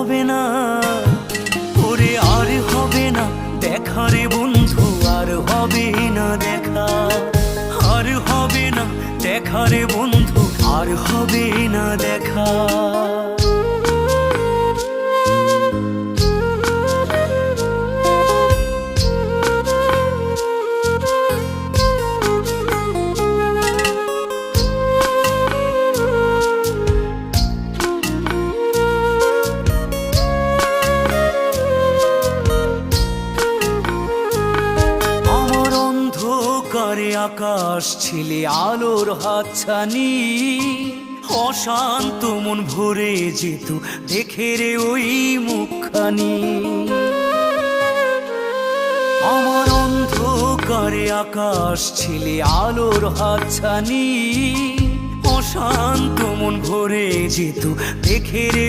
হবে না, ওরে আর হবে না দেখা রে বন্ধু, আর হবে না দেখা, আর হবে না দেখা রে বন্ধু, আর হবে না দেখা। করে আকাশ ছিলে আলোর হাতছানি, অশান্ত মন ভরে যেত দেখে রে ওই মুখখানি। আমার অন্ধকারে আকাশ ছিলে আলোর হাতছানি, অশান্ত মন ভরে যেত দেখে রে